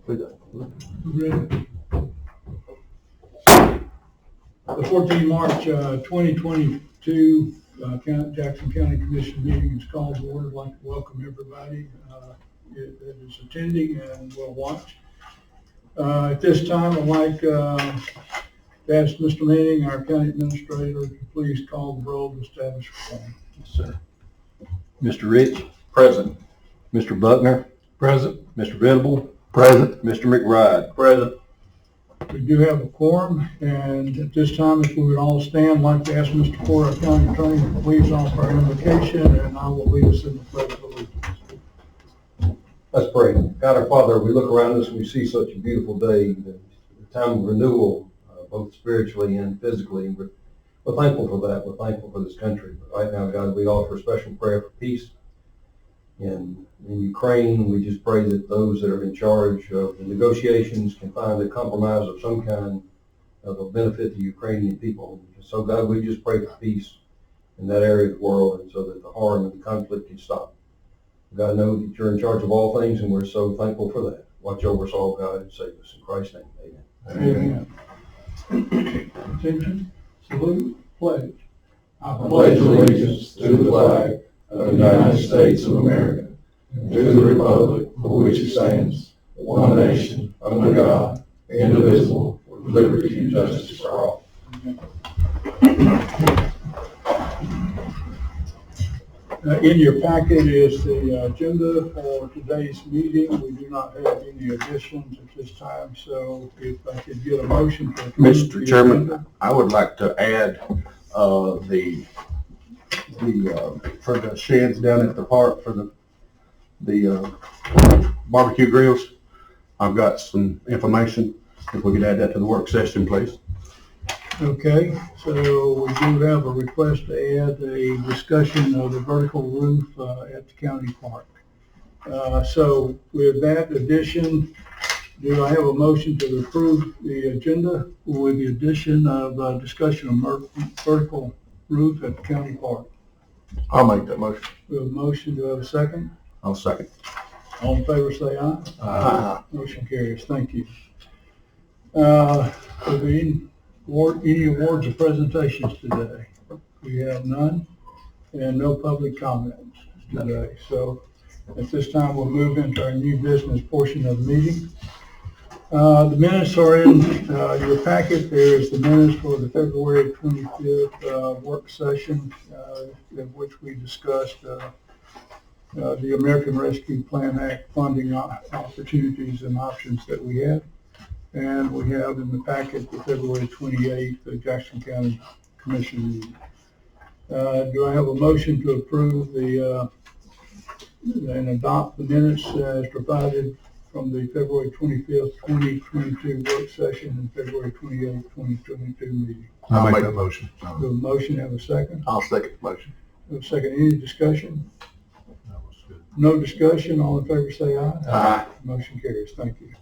Ready? The 14 March 2022 Jackson County Commission meeting is called to order. I'd like to welcome everybody that is attending and will watch. At this time, I'd like to ask Mr. Manning, our county administrator, to please call the roll to establish quorum. Yes, sir. Mr. Rich? Present. Mr. Buckner? Present. Mr. Venable? Present. Mr. McBride? Present. We do have a quorum, and at this time, if we would all stand, I'd like to ask Mr. Ford, our county attorney, to please offer our invocation, and I will lead us in the pledge of allegiance. Let's pray. God our Father, we look around us and we see such a beautiful day, the time of renewal, both spiritually and physically. We're thankful for that. We're thankful for this country. But right now, God, we offer a special prayer for peace in Ukraine. We just pray that those that are in charge of the negotiations can find a compromise of some kind that will benefit the Ukrainian people. So, God, we just pray for peace in that area of the world, and so that the harm and the conflict can stop. God, know that you're in charge of all things, and we're so thankful for that. Watch over us all, God, and save us. In Christ's name, amen. Amen. Attention, salute, pledge. I pledge allegiance to the flag of the United States of America, and to the republic for which it stands, one nation, under God, indivisible, with liberty and justice for all. In your packet is the agenda for today's meeting. We do not have any additions at this time, so if I could get a motion to approve Mr. Chairman, I would like to add the for the sheds down at the park for the barbecue grills. I've got some information. If we could add that to the work session, please. Okay, so we do have a request to add a discussion of the vertical roof at the county park. So with that addition, do I have a motion to approve the agenda with the addition of discussion of vertical roof at the county park? I'll make that motion. We have a motion, do I have a second? I'll second. All in favor say aye. Aye. Motion carries, thank you. Any awards or presentations today? We have none, and no public comments today. So at this time, we'll move into our new business portion of the meeting. The minutes are in your packet. There is the minutes for the February 25th work session in which we discussed the American Rescue Plan Act funding opportunities and options that we have. And we have in the packet the February 28th the Jackson County Commission meeting. Do I have a motion to approve and adopt the minutes as provided from the February 25th, 2022 work session and February 28th, 2022 meeting? I'll make that motion. Do a motion, have a second? I'll second the motion. Have a second, any discussion? That was good. No discussion, all in favor say aye. Aye. Motion carries, thank you.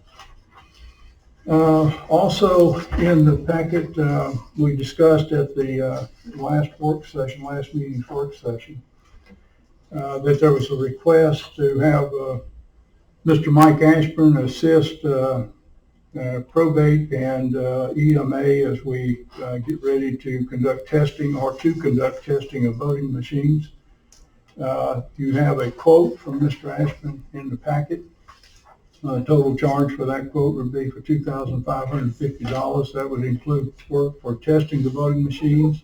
Also in the packet, we discussed at the last meeting's work session, that there was a request to have Mr. Mike Ashburn assist probate and EMA as we get ready to conduct testing of voting machines. You have a quote from Mr. Ashburn in the packet. Total charge for that quote would be for $2,550. That would include work for testing the voting machines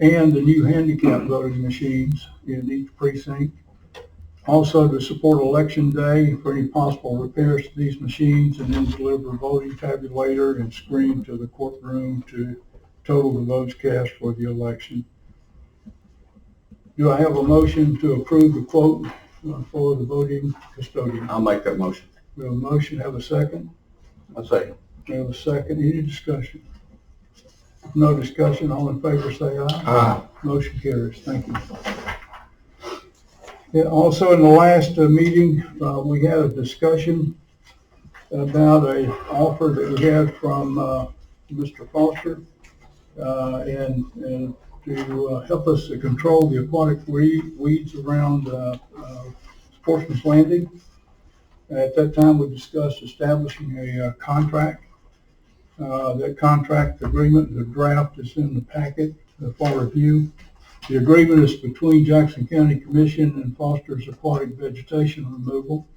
and the new handicap voting machines in each precinct. Also to support election day for any possible repairs to these machines, and then deliver a voting tabulator and screen to the courtroom to total the votes cast for the election. Do I have a motion to approve the quote for the voting custodian? I'll make that motion. We have a motion, have a second? I'll second. We have a second, any discussion? No discussion, all in favor say aye. Aye. Motion carries, thank you. Yeah, also in the last meeting, we had a discussion about an offer that we had from Mr. Foster and to help us to control the aquatic weeds around Sportsman's Landing. At that time, we discussed establishing a contract. That contract agreement, the draft is in the packet for review. The agreement is between Jackson County Commission and Foster's Aquatic Vegetation Removal.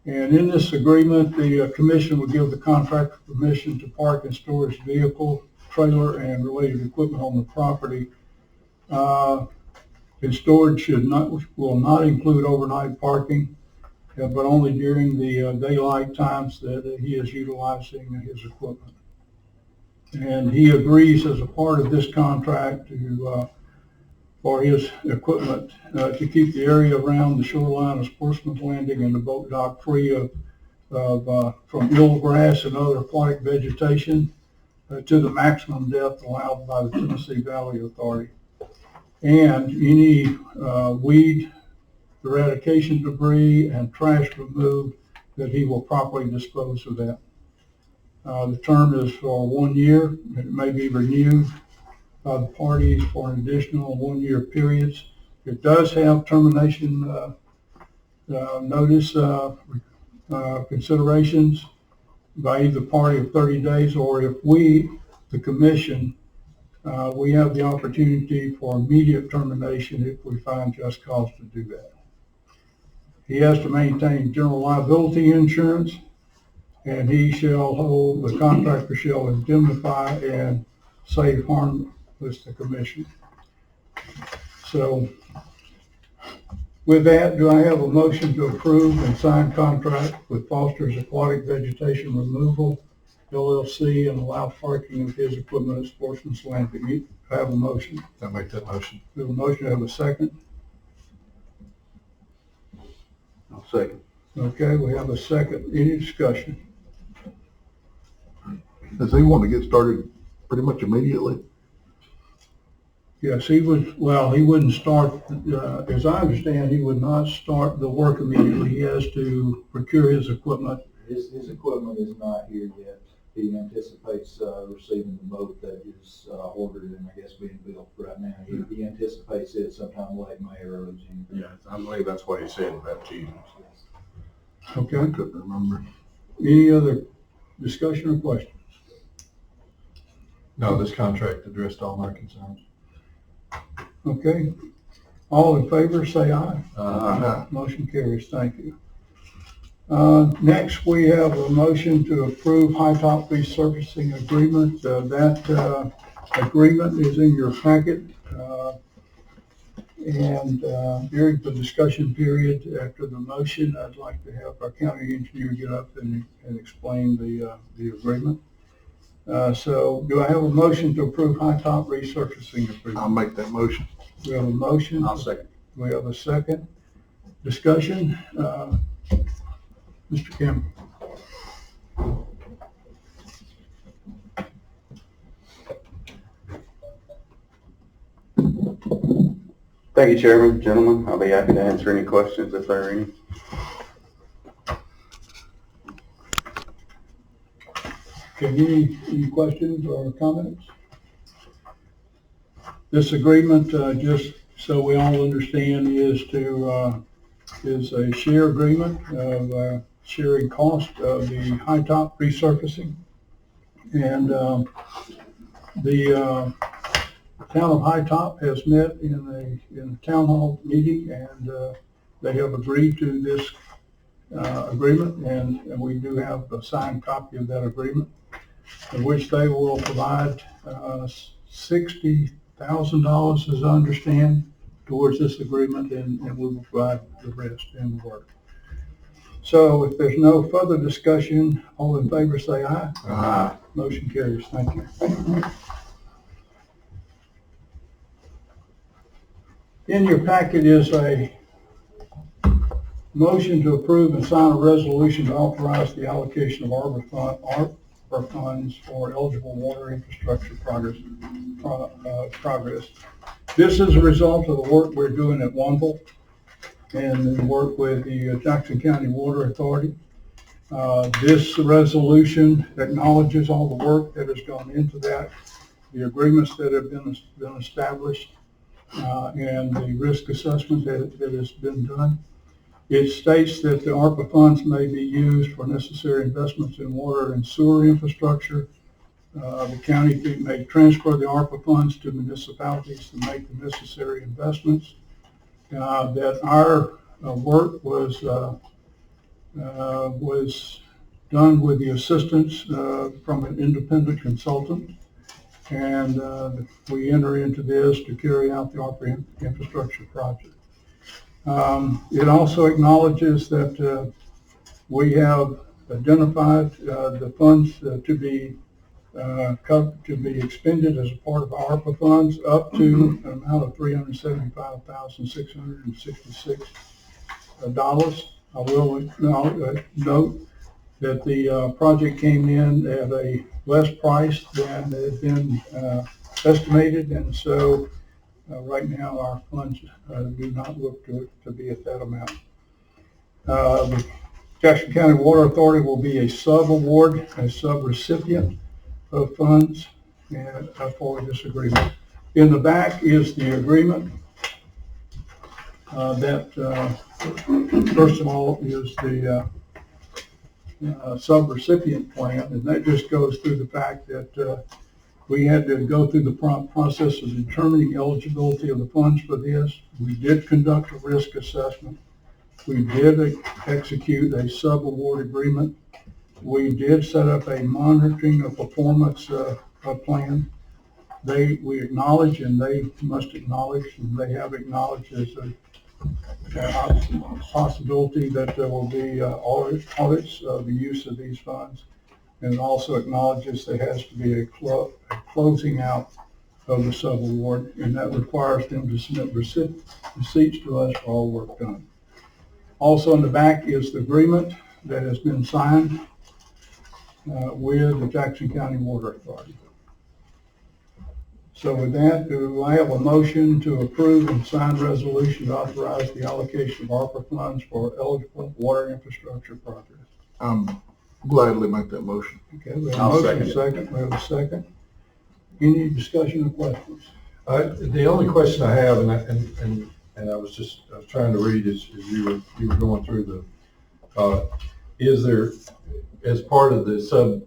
And in this agreement, the commission will give the contractor permission to park and store his vehicle, trailer, and related equipment on the property. And storage will not include overnight parking, but only during the daylight times that he is utilizing his equipment. And he agrees as a part of this contract for his equipment to keep the area around the shoreline of Sportsman's Landing and the boat dock free from eelgrass and other aquatic vegetation to the maximum depth allowed by the Tennessee Valley Authority. And any weed eradication, debris, and trash removed, that he will properly dispose of that. The term is for 1 year. It may be renewed by the parties for an additional 1-year periods. It does have termination notice considerations by either party of 30 days, or if we, the commission, we have the opportunity for immediate termination if we find just cause to do that. He has to maintain general liability insurance, and he shall hold, the contractor shall indemnify and save harmless the commission. So with that, do I have a motion to approve and sign contract with Foster's Aquatic Vegetation Removal, LLC, and allow parking of his equipment at Sportsman's Landing? I have a motion. I'll make that motion. We have a motion, I have a second. I'll second. Okay, we have a second. Any discussion? Does he want to get started pretty much immediately? Yes, he wouldn't start, as I understand, he would not start the work immediately. He has to procure his equipment. His equipment is not here yet. He anticipates receiving the boat that is ordered and I guess being built right now. He anticipates it sometime late May or early June. Yeah, I believe that's what he said about June. Okay, I couldn't remember. any other discussion or questions? No, this contract addressed all my concerns. Okay, all in favor, say aye. Aye. Motion carries, thank you. Next, we have a motion to approve High Top Resurfacing Agreement. That agreement is in your packet. And during the discussion period after the motion, I'd like to have our county engineer get up and explain the agreement. So do I have a motion to approve High Top Resurfacing Agreement? I'll make that motion. We have a motion. I'll second. We have a second. Discussion. Mr. Campbell. Thank you, Chairman, gentlemen. I'll be happy to answer any questions if there are any. Okay, any questions or comments? This agreement, just so we all understand, is a share agreement of sharing cost of the High Top resurfacing. And the town of High Top has met in a town hall meeting, and they have agreed to this agreement, and we do have a signed copy of that agreement, in which they will provide $60,000, as I understand, towards this agreement, and we will provide the rest in the work. So if there's no further discussion, all in favor say aye. Aye. Motion carries. Thank you. In your packet is a motion to approve and sign a resolution to authorize the allocation of ARPA funds for eligible water infrastructure progress. This is a result of the work we're doing at Wonville and the work with the Jackson County Water Authority. This resolution acknowledges all the work that has gone into that, the agreements that have been established, and the risk assessment that has been done. It states that the ARPA funds may be used for necessary investments in water and sewer infrastructure. The county may transfer the ARPA funds to municipalities to make the necessary investments. That our work was done with the assistance from an independent consultant, and we enter into this to carry out the ARPA infrastructure project. It also acknowledges that we have identified the funds to be expended as a part of our ARPA funds up to an amount of $375,666. I will note that the project came in at a less price than had been estimated, and so right now our funds do not look to be at that amount. The Jackson County Water Authority will be a sub-award, a sub-recipient of funds for this agreement. In the back is the agreement that, first of all, is the sub-recipient plan, and that just goes through the fact that we had to go through the process of determining eligibility of the funds for this. We did conduct a risk assessment. We did execute a sub-award agreement. We did set up a monitoring of performance plan. We acknowledge, and they must acknowledge, and they have acknowledged as a possibility that there will be audits of the use of these funds, and also acknowledges there has to be a closing out of the sub-award, and that requires them to submit receipts to us for all work done. Also in the back is the agreement that has been signed with the Jackson County Water Authority. So with that, do I have a motion to approve and sign resolution to authorize the allocation of ARPA funds for eligible water infrastructure projects? Gladly make that motion. Okay, we have a I'll motion, second it. we have a second. Any discussion or questions? The only question I have, and I was trying to read as you were going through is there, as part of the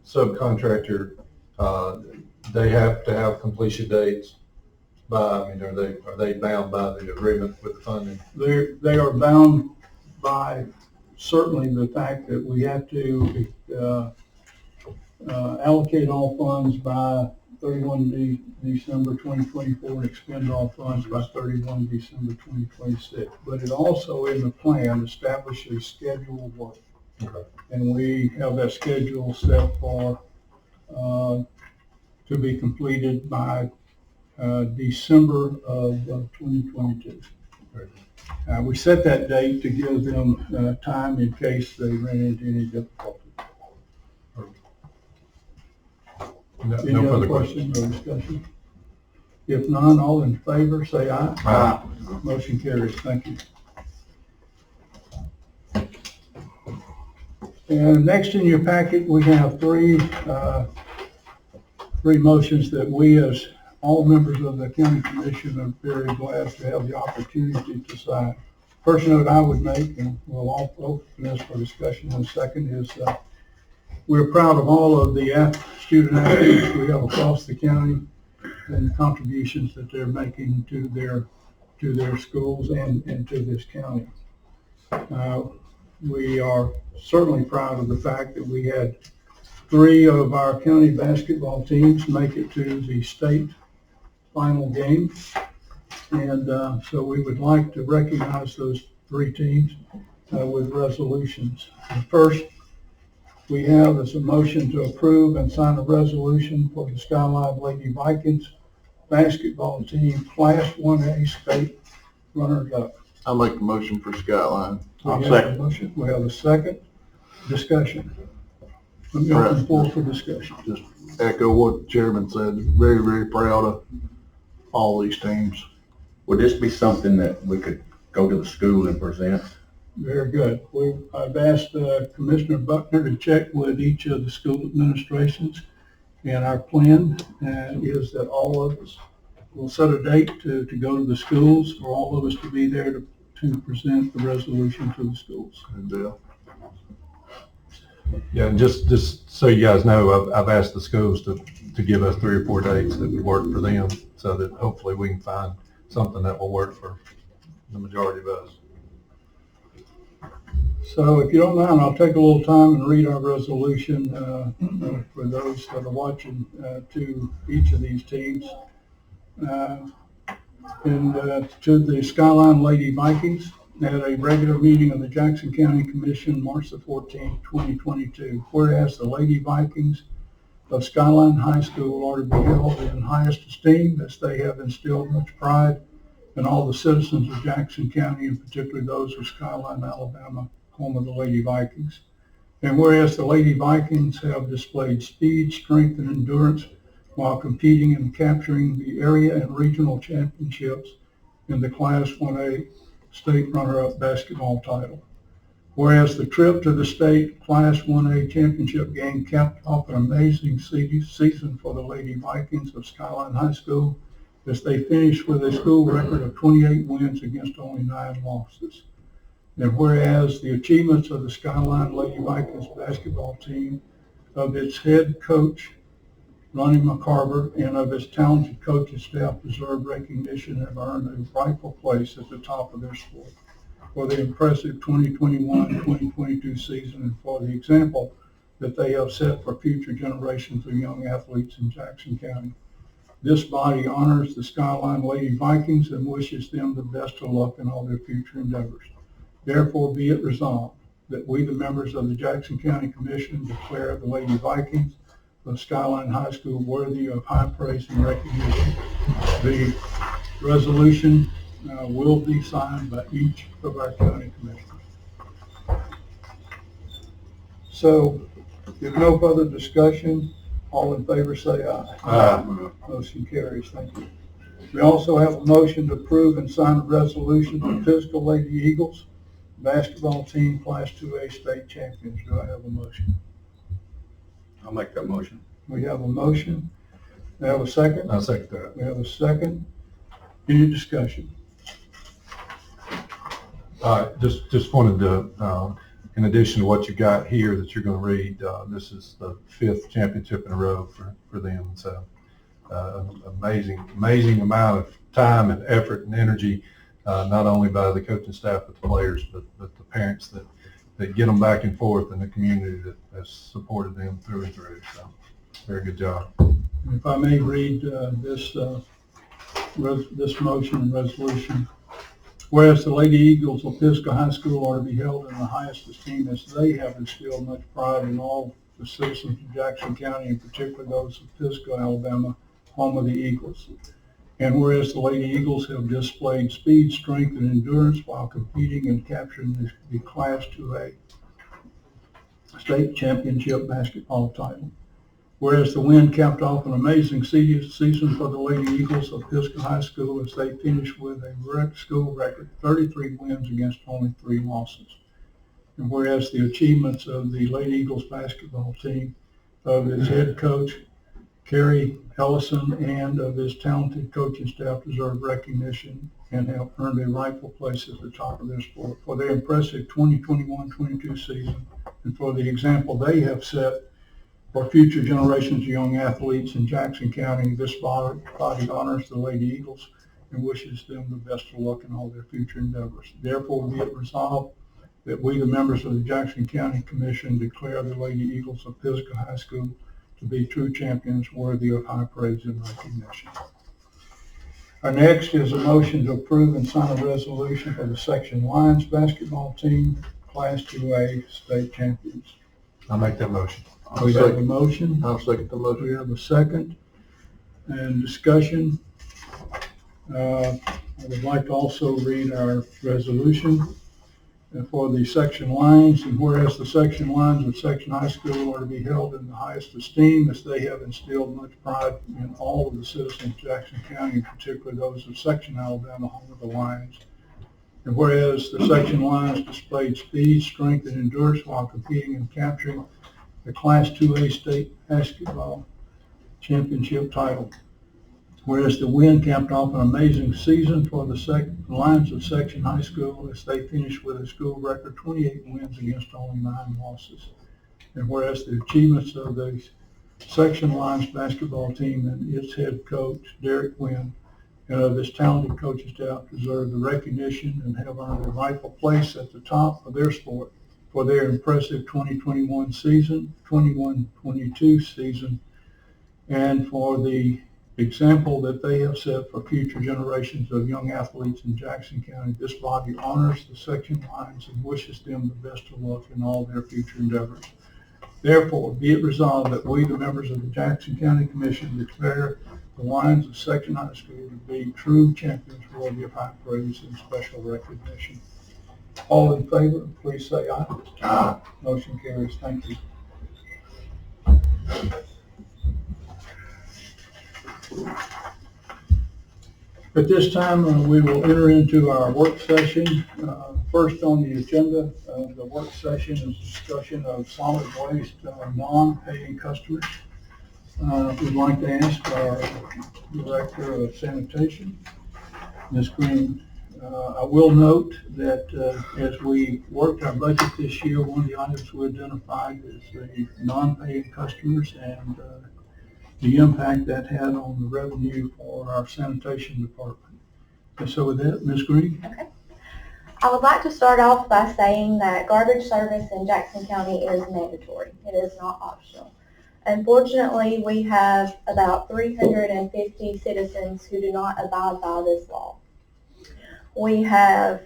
subcontractor, they have to have completion dates by, I mean, are they bound by the agreement with the funding? They are bound by certainly the fact that we have to allocate all funds by 31 December 2024 and expend all funds by 31 December 2026. But it also, in the plan, establishes schedule of work. Okay. And we have that schedule set for to be completed by December of 2022. We set that date to give them time in case they ran into any difficulty. Any No other further questions or discussion? If none, all in favor, say aye. Aye. Motion carries. Thank you. And next in your packet, we have three motions that we, as all members of the county commission, are very glad to have the opportunity to sign. First note I would make, and we'll all open this for discussion in a second, is we're proud of all of the student athletes we have across the county and the contributions that they're making to their schools and to this county. We are certainly proud of the fact that we had 3 of our county basketball teams make it to the state final game. And so we would like to recognize those 3 teams with resolutions. The first we have is a motion to approve and sign a resolution for the Skyline Lady Vikings basketball team Class 1A state runners-up. I'll make a motion for Skyline. I'll We have second. a motion. We have a second. Discussion. Let me open the floor for discussion. Just echo what the chairman said. Very, very proud of all these teams. Would this be something that we could go to the school and present? Very good. I've asked Commissioner Buckner to check with each of the school administrations, and our plan is that all of us will set a date to go to the schools, for all of us to be there to present the resolution to the schools. Good deal. Yeah, and just so you guys know, I've asked the schools to give us 3 or 4 dates that would work for them, so that hopefully we can find something that will work for the majority of us. So if you don't mind, I'll take a little time and read our resolution for those that are watching to each of these teams. To the Skyline Lady Vikings, at a regular meeting of the Jackson County Commission, March the 14th, 2022. Whereas the Lady Vikings of Skyline High School are to be held in highest esteem, as they have instilled much pride in all the citizens of Jackson County, and particularly those of Skyline, Alabama, home of the Lady Vikings. And whereas the Lady Vikings have displayed speed, strength, and endurance while competing and capturing the area and regional championships in the Class 1A state runner-up basketball title. Whereas the trip to the state Class 1A championship game capped off an amazing season for the Lady Vikings of Skyline High School, as they finished with a school record of 28 wins against only 9 losses. And whereas the achievements of the Skyline Lady Vikings basketball team, of its head coach, Ronnie McCarver, and of its talented coaching staff deserve recognition and have earned a rightful place at the top of their sport for the impressive 2021-2022 season, and for the example that they have set for future generations of young athletes in Jackson County. This body honors the Skyline Lady Vikings and wishes them the best of luck in all their future endeavors. Therefore, be it resolved that we, the members of the Jackson County Commission, declare the Lady Vikings of Skyline High School worthy of high praise and recognition. The resolution will be signed by each of our county commissioners. So, if no further discussion, all in favor say aye. Aye. Motion carries. Thank you. We also have a motion to approve and sign a resolution for Physical Lady Eagles basketball team Class 2A state champions. Do I have a motion? I'll make that motion. We have a motion. We have a second. I'll second that. We have a second. Any discussion? Just wanted to, in addition to what you got here that you're going to read, this is the 5th championship in a row for them. So amazing amount of time and effort and energy, not only by the coaching staff but the players, but the parents that get them back and forth, and the community that has supported them through and through. So very good job. If I may read this motion and resolution. Whereas the Lady Eagles of Pisgah High School are to be held in the highest esteem, as they have instilled much pride in all the citizens of Jackson County, and particularly those of Pisgah, Alabama, home of the Eagles. And whereas the Lady Eagles have displayed speed, strength, and endurance while competing and capturing the Class 2A state championship basketball title. Whereas the win capped off an amazing season for the Lady Eagles of Pisgah High School, as they finished with a school record 33 wins against only 3 losses. And whereas the achievements of the Lady Eagles basketball team, of its head coach, Kerry Ellison, and of his talented coaching staff deserve recognition and have earned a rightful place at the top of their sport for their impressive 2021-22 season, and for the example they have set for future generations of young athletes in Jackson County. This body honors the Lady Eagles and wishes them the best of luck in all their future endeavors. Therefore, be it resolved that we, the members of the Jackson County Commission, declare the Lady Eagles of Pisgah High School to be true champions worthy of high praise and recognition. Our next is a motion to approve and sign a resolution for the Section Lions basketball team, Class 2A state champions. I'll make that motion. We have a motion. I'll second the motion. We have a second and discussion. I would like to also read our resolution for the section lines. And whereas the section lines of Section High School are to be held in the highest esteem, as they have instilled much pride in all of the citizens of Jackson County, particularly those of Section, Alabama, home of the Lions. And whereas the Section Lions displayed speed, strength, and endurance while competing and capturing the Class 2A state basketball championship title. Whereas the Wind capped off an amazing season for the Lions of Section High School as they finished with a school record 28 wins against only 9 losses. And whereas the achievements of the Section Lions basketball team and its head coach, Derek Wynn, and of this talented coaching staff deserve the recognition and have earned a rightful place at the top of their sport for their impressive 2021 season, 21-22 season, and for the example that they have set for future generations of young athletes in Jackson County. This body honors the Section Lions and wishes them the best of luck in all their future endeavors. Therefore, be it resolved that we, the members of the Jackson County Commission, declare the Lions of Section High School to be true champions worthy of high praise and special recognition. All in favor, please say aye. Aye. Motion carries. Thank you. At this time, we will enter into our work session. First on the agenda of the work session is discussion of solid waste non-paying customers. We'd like to ask our Director of Sanitation, Ms. Green. I will note that as we worked our budget this year, one of the items we identified is the non-paying customers and the impact that had on the revenue for our sanitation department. And so with that, Ms. Green. Okay. I would like to start off by saying that garbage service in Jackson County is mandatory. It is not optional. Unfortunately, we have about 350 citizens who do not abide by this law. We have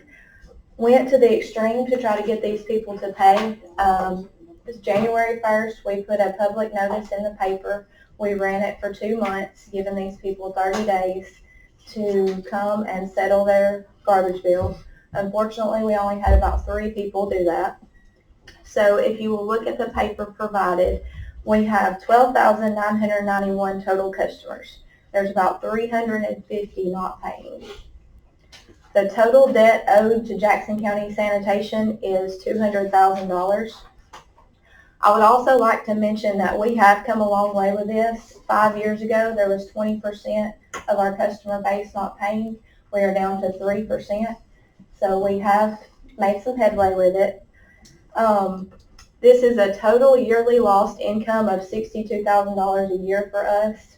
went to the extreme to try to get these people to pay. This January 1st, we put a public notice in the paper. We ran it for 2 months, giving these people 30 days to come and settle their garbage bill. Unfortunately, we only had about 3 people do that. So if you will look at the paper provided, we have 12,991 total customers. There's about 350 not paying. The total debt owed to Jackson County Sanitation is $200,000. I would also like to mention that we have come a long way with this. 5 years ago, there was 20% of our customer base not paying. We are down to 3%. So we have made some headway with it. This is a total yearly lost income of $62,000 a year for us.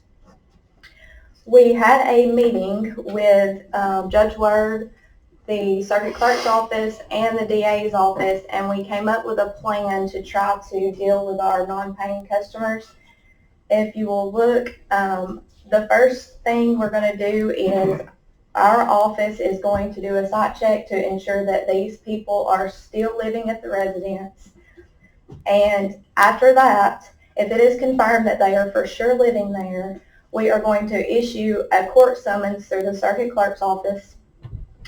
We had a meeting with Judge Word, the Circuit Clerk's office, and the DA's office, and we came up with a plan to try to deal with our non-paying customers. If you will look, the first thing we're going to do is our office is going to do a site check to ensure that these people are still living at the residence. And after that, if it is confirmed that they are for sure living there, we are going to issue a court summons through the Circuit Clerk's office.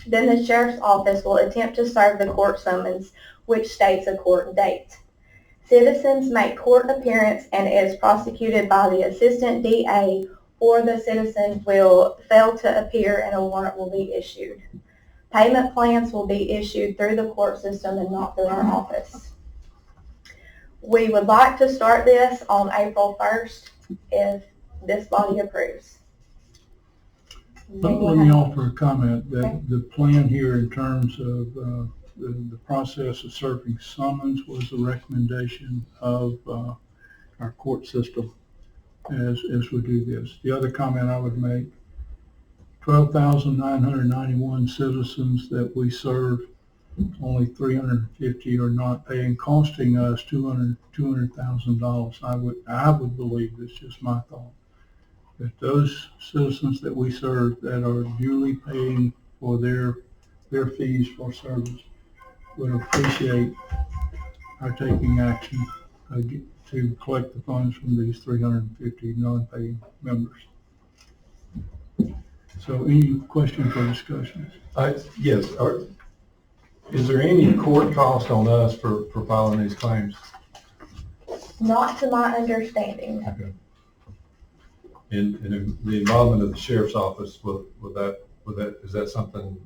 Then the Sheriff's office will attempt to serve the court summons, which states a court date. Citizens make court appearance and is prosecuted by the Assistant DA, or the citizen will fail to appear and a warrant will be issued. Payment plans will be issued through the court system and not through our office. We would like to start this on April 1st if this body approves. Let me offer a comment that the plan here in terms of the process of serving summons was a recommendation of our court system as we do this. The other comment I would make, 12,991 citizens that we serve, only 350 are not paying, costing us $200,000. I would believe, it's just my thought, that those citizens that we serve that are duly paying for their fees for service would appreciate our taking action to collect the funds from these 350 non-paying members. So any questions or discussions? Yes. Is there any court cost on us for filing these claims? Not to my understanding. Okay. And the involvement of the Sheriff's office, is that something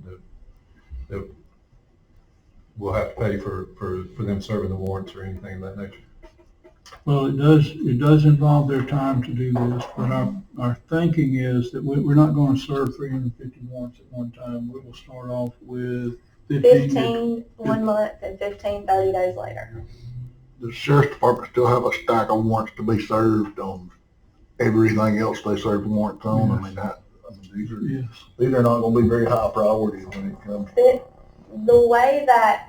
that we'll have to pay for them serving the warrants or anything of that nature? Well, it does involve their time to do this, but our thinking is that we're not gonna serve 350 warrants at one time. We will start off with 15. 15 one month and 15 30 days later. The sheriff's department still have a stack of warrants to be served on everything else they serve warrants on. I mean, Yes. these are not gonna be very high priority when it comes. The way that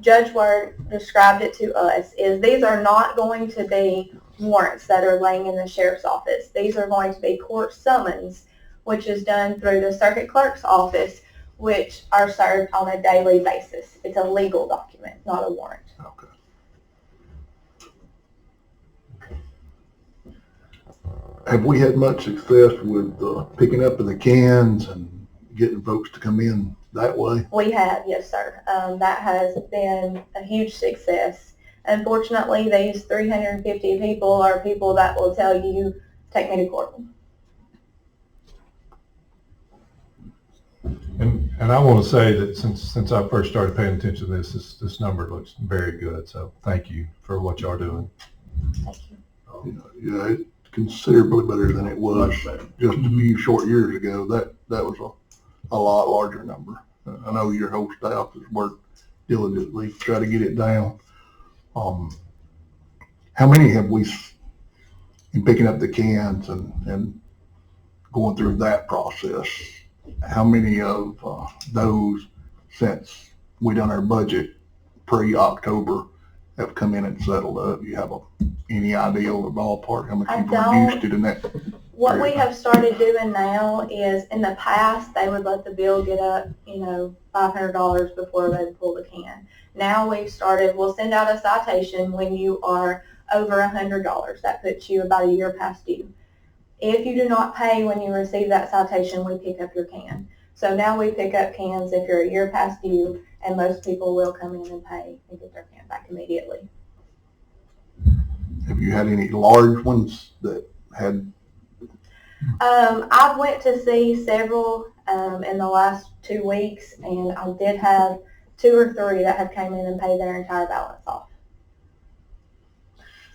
Judge Word described it to us is these are not going to be warrants that are laying in the sheriff's office. These are going to be court summons, which is done through the circuit clerk's office, which are served on a daily basis. It's a legal document, not a warrant. Okay. Have we had much success with picking up of the cans and getting folks to come in that way? We have, yes, sir. That has been a huge success. Unfortunately, these 350 people are people that will tell you, take me to court. And I want to say that since I first started paying attention to this number looks very good. So thank you for what y'all doing. Thank you. Yeah, it's considerably better than it was just a few short years ago. That was a lot larger number. I know your whole staff has worked diligently to try to get it down. How many have we, in picking up the cans and going through that process, how many of those, since we done our budget pre-October, have come in and settled up? You have any idea or ballpark how much I you've don't. reduced it in that? What we have started doing now is, in the past, they would let the bill get up, $500 before they pull the can. Now we'll send out a citation when you are over $100. That puts you about a year past due. If you do not pay when you receive that citation, we pick up your can. So now we pick up cans if you're a year past due, and most people will come in and pay and get their can back immediately. Have you had any large ones that had? I've went to see several in the last 2 weeks, and I did have 2 or 3 that have came in and paid their entire balance off.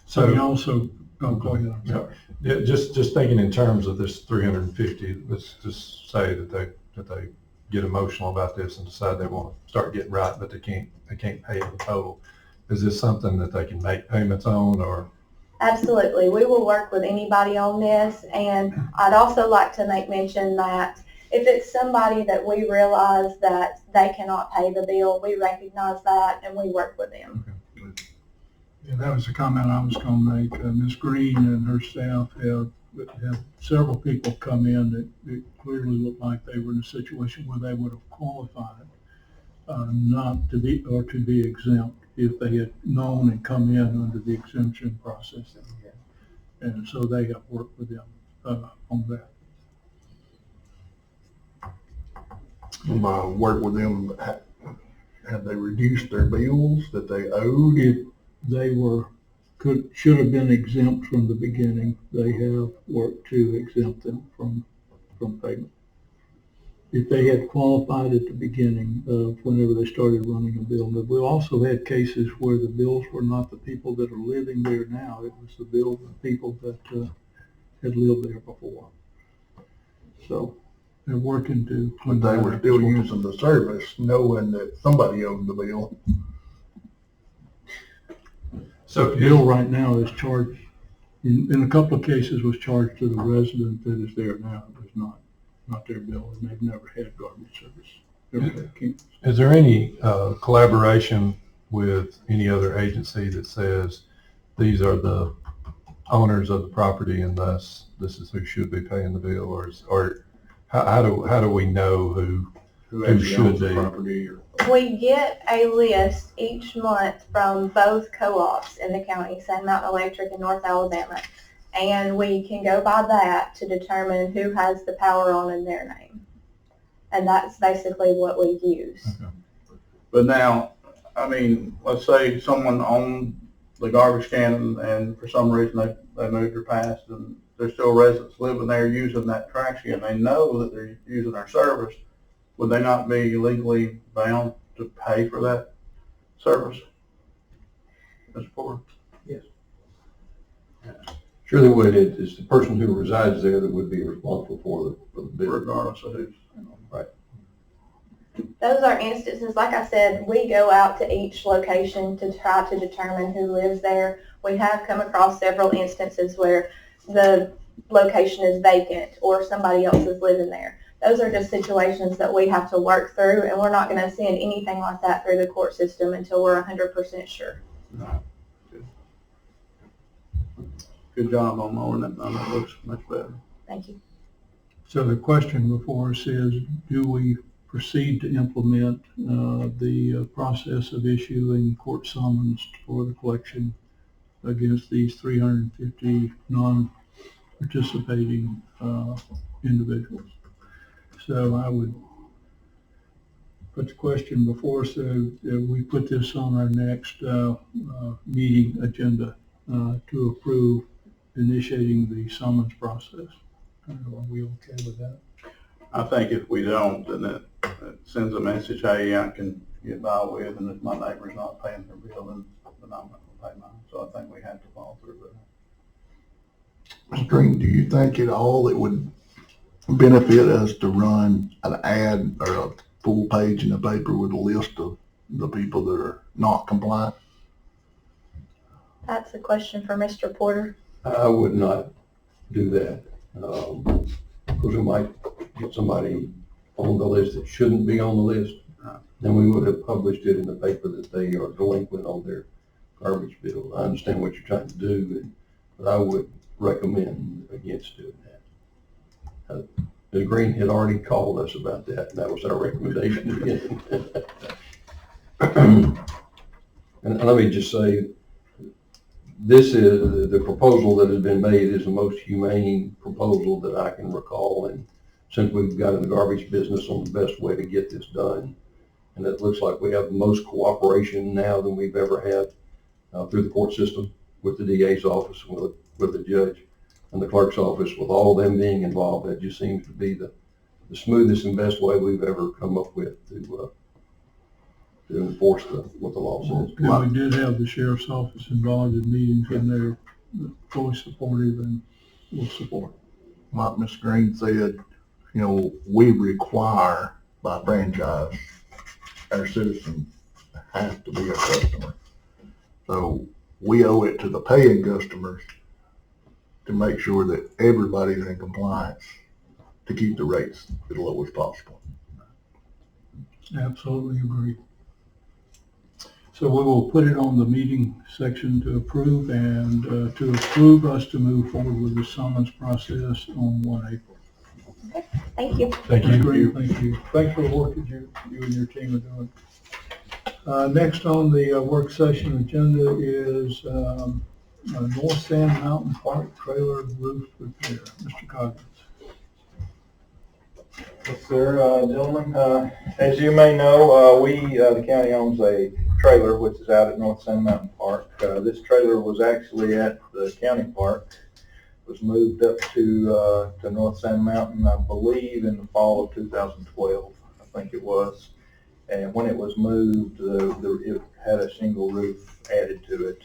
So we also, go ahead, I'm sorry. Yeah, just thinking in terms of this 350, let's just say that they get emotional about this and decide they want to start getting right, but they can't pay in total. Is this something that they can make payments on, or? Absolutely. We will work with anybody on this, and I'd also like to make mention that if it's somebody that we realize that they cannot pay the bill, we recognize that and we work with them. Yeah, that was a comment I was going to make. Ms. Green and her staff have several people come in that clearly looked like they were in a situation where they would have qualified not to be exempt if they had known and come in under the exemption process. And so they have worked with them on that. Work with them, have they reduced their bills that they owed? If they should have been exempt from the beginning, they have worked to exempt them from payment. If they had qualified at the beginning of whenever they started running a bill. But we also had cases where the bills were not the people that are living there now. It was the bills of people that had lived there before. So they're working to. But they were still using the service knowing that somebody owed the bill. So the bill right now is charged, in a couple of cases was charged to the resident that is there now. It was not their bill, and they've never had garbage service. Never had cans. Is there any collaboration with any other agency that says these are the owners of the property and thus this is who should be paying the bill, or how do we know who actually should owns the be? property? We get a list each month from both co-ops in the county, Sand Mountain Electric in North Alabama, and we can go by that to determine who has the power on in their name. And that's basically what we use. Okay. But now, I mean, let's say someone owned the garbage can and for some reason they moved their past and there's still residents living there using that trash can. They know that they're using our service. Would they not be legally bound to pay for that service? Mr. Ford? Yes. Sure they would. It's the person who resides there that would be responsible for the business. regardless of who's. Right. Those are instances, like I said, we go out to each location to try to determine who lives there. We have come across several instances where the location is vacant or somebody else is living there. Those are just situations that we have to work through, and we're not going to send anything like that through the court system until we're 100% sure. Good job on lowering that number. It looks much better. Thank you. So the question before us is, do we proceed to implement the process of issuing court summons for the collection against these 350 non-participating individuals? So I would put the question before us, we put this on our next meeting agenda to approve initiating the summons process. Are we okay with that? I think if we don't, then it sends a message, hey, I can get by with, and if my neighbor's not paying their bill, then I'm not going to pay mine. So I think we have to follow through with that. Mr. Green, do you think at all it would benefit us to run an ad or a full page in the paper with a list of the people that are not compliant? That's a question for Mr. Porter. I would not do that. Because we might get somebody on the list that shouldn't be on the list. Then we would have published it in the paper that they are delinquent on their garbage bill. I understand what you're trying to do, but I would recommend against doing that. The Green had already called us about that, and that was our recommendation to him. And let me just say, this is, the proposal that has been made is the most humane proposal that I can recall, and since we've got in the garbage business on the best way to get this done. And it looks like we have the most cooperation now than we've ever had through the court system with the DA's office, with the judge and the clerk's office, with all of them being involved. That just seems to be the smoothest and best way we've ever come up with to enforce what the law says. And we did have the sheriff's office involved in meetings, and they're fully supportive and will support. Like Ms. Green said, we require by franchise our citizens have to be a customer. So we owe it to the paying customers to make sure that everybody's in compliance to keep the rates as low as possible. Absolutely agree. So we will put it on the meeting section to approve, and to approve us to move forward with the summons process on 1 April. Okay, thank you. Thank you. Thank you. Thanks for the work that you and your team are doing. Next on the work session agenda is North Sand Mountain Park trailer roof repair. Mr. Coggins. Yes, sir, gentlemen. As you may know, the county owns a trailer which is out at North Sand Mountain Park. This trailer was actually at the county park. It was moved up to North Sand Mountain, I believe, in the fall of 2012. I think it was. And when it was moved, it had a shingle roof added to it.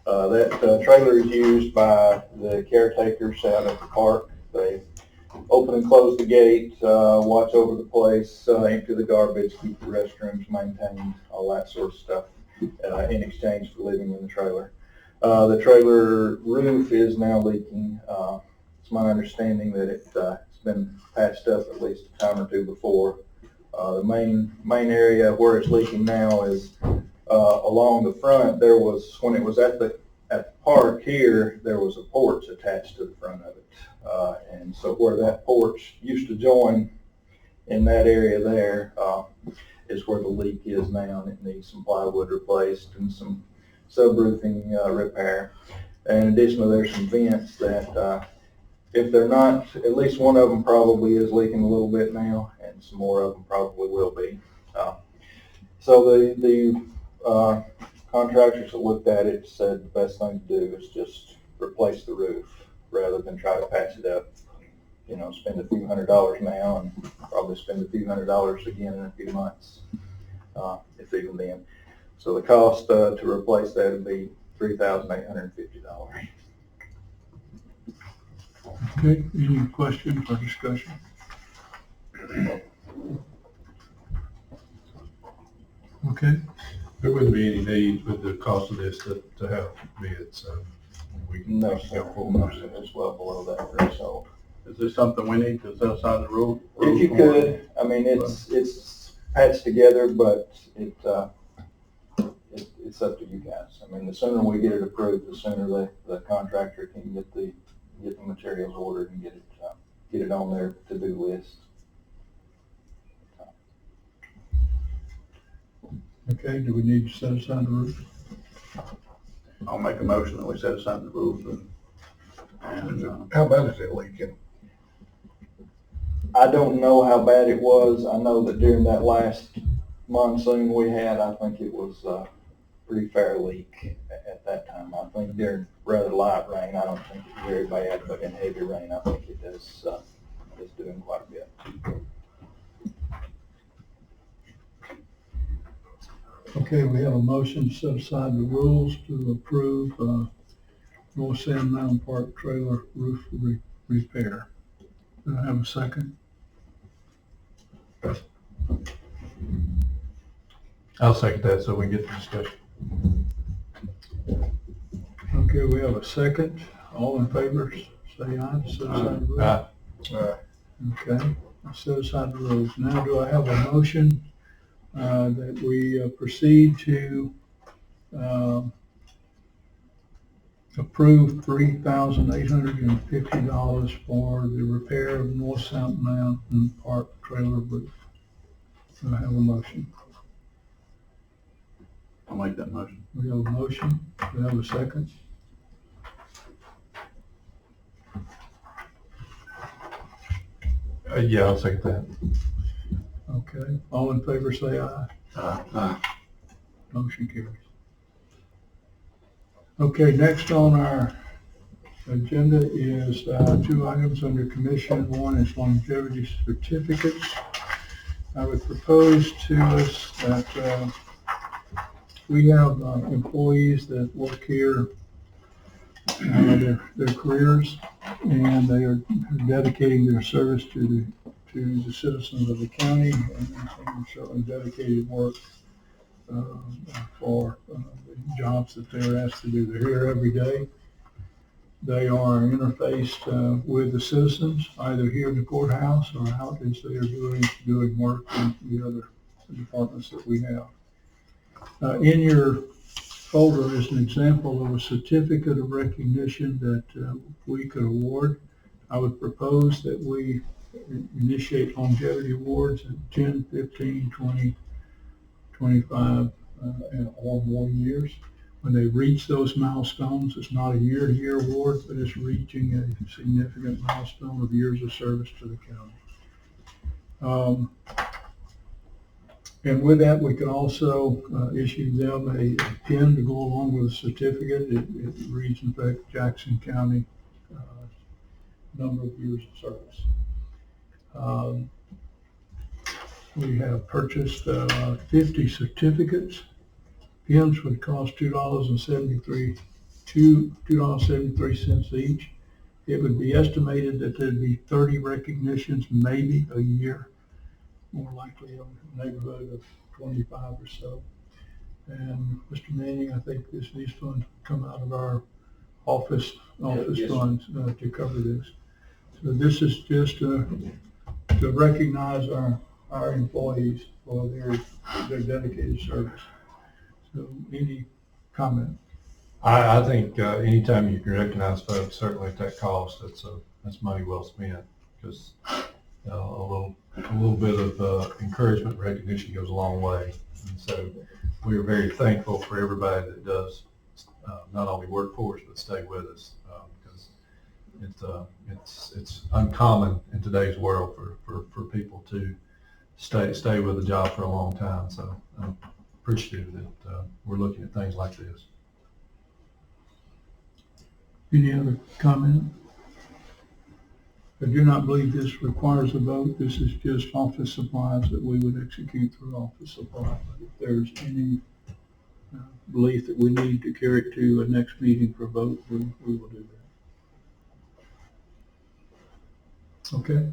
That trailer is used by the caretakers out at the park. They open and close the gate, watch over the place, empty the garbage, keep the restrooms maintained, all that sort of stuff, in exchange for living in the trailer. The trailer roof is now leaking. It's my understanding that it's been patched up at least a time or two before. The main area where it's leaking now is along the front. There was, when it was at the park here, there was a porch attached to the front of it. And so where that porch used to join in that area there is where the leak is now, and it needs some plywood replaced and some subroofing repair. And additionally, there's some vents that if they're not, at least one of them probably is leaking a little bit now, and some more of them probably will be. So the contractors that looked at it said the best thing to do is just replace the roof rather than try to patch it up. Spend a few $100s now and probably spend a few $100s again in a few months, if even then. So the cost to replace that would be $3,850. Okay, any questions or discussion? Okay, There wouldn't be any need with the cost of this to have bids, so we can No, go sir, forward. it's well below that threshold. Is this something we need to set aside the rule? If you could, I mean, it's patched together, but it's up to you guys. I mean, the sooner we get it approved, the sooner the contractor can get the materials ordered and get it on their to-do list. okay, do we need to set aside the roof? I'll make a motion that we set aside the rules and How bad is it leaking? I don't know how bad it was. I know that during that last monsoon we had, I think it was a pretty fair leak at that time. I think during rather light rain, I don't think it's very bad, but in heavy rain, I think it is doing quite a bit. Okay, we have a motion to set aside the rules to approve, North Sand Mountain Park trailer roof repair. Do I have a second? I'll second that so we can get the discussion. Okay, we have a second. All in favor, say aye. Set aside the rules. Okay, set aside the rules. Now, do I have a motion that we proceed to approve $3,850 for the repair of North South Mountain Park trailer roof? Do I have a motion? I'll make that motion. We have a motion. Do we have a second? Yeah, I'll second that. Okay, all in favor say aye. Aye. Motion carries. Okay, next on our agenda is two items under commission. One is longevity certificates. I would propose to us that we have employees that work here their careers, and they are dedicating their service to the citizens of the county, and certainly dedicated work for the jobs that they're asked to do. They're here every day. They are interfaced with the citizens, either here in the courthouse or out as they are doing work in the other departments that we have. In your folder is an example of a certificate of recognition that we could award. I would propose that we initiate longevity awards at 10, 15, 20, 25, or more years. When they reach those milestones, it's not a year-to-year award, but it's reaching a significant milestone of years of service to the county. And with that, we can also issue them a pin to go along with the certificate. It reads, in fact, Jackson County number of years of service. We have purchased 50 certificates. Pins would cost $2.73 each. It would be estimated that there'd be 30 recognitions, maybe a year, more likely in the neighborhood of 25 or so. And Mr. Manning, I think these funds come out of our office funds to cover this. So this is just to recognize our employees for their dedicated service. So any comment? I think anytime you can recognize folks, certainly at that cost, that's money well spent, because a little bit of encouragement and recognition goes a long way. And so we are very thankful for everybody that does not only work for us, but stay with us, because it's uncommon in today's world for people to stay with a job for a long time. So I'm appreciative that we're looking at things like this. Any other comment? I do not believe this requires a vote. This is just office supplies that we would execute through office supply. But if there's any belief that we need to carry it to a next meeting for vote, we will do Okay,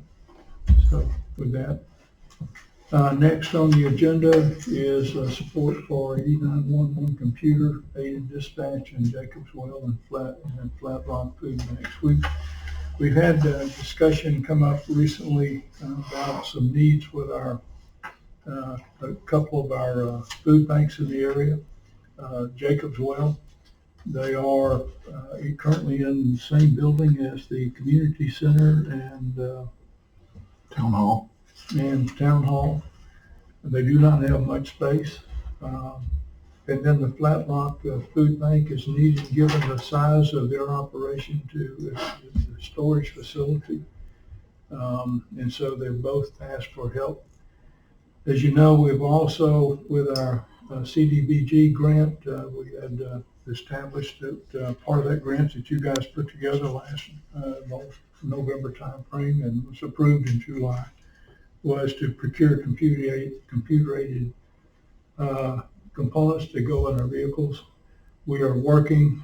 so with that. Next on the agenda is support for E911 computer aided dispatch in Jacobs Well and Flat Rock Food Banks. We've had a discussion come up recently about some needs with a couple of our food banks in the area. Jacobs Well, they are currently in the same building as the community center and Town hall. town hall. They do not have much space. And then the Flat Rock Food Bank is needed given the size of their operation to the storage facility. And so they've both asked for help. As you know, we've also, with our CDBG grant, we had established that part of that grant that you guys put together last November timeframe and was approved in July was to procure computer-aided components to go in our vehicles. We are working,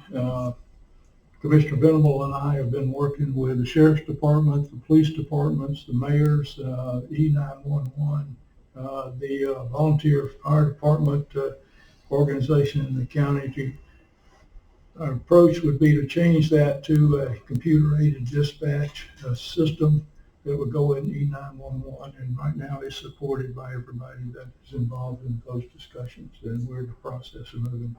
Commissioner Venable and I have been working with the Sheriff's Department, the police departments, the mayors, E911, the volunteer fire department organization in the county. Our approach would be to change that to a computer-aided dispatch system that would go in E911, and right now it's supported by everybody that is involved in those discussions, and we're in the process of moving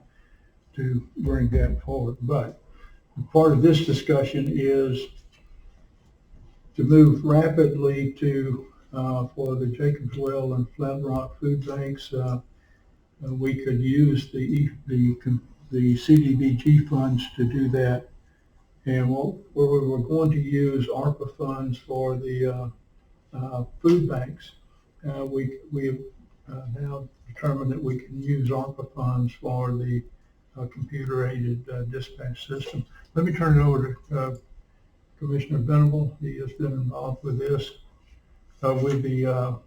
to bring that forward. But part of this discussion is to move rapidly to for the Jacobs Well and Flat Rock food banks. We could use the CDBG funds to do that. And where we were going to use ARPA funds for the food banks, we have now determined that we can use ARPA funds for the computer-aided dispatch system. Let me turn it over to Commissioner Venable. He has been involved with this, with the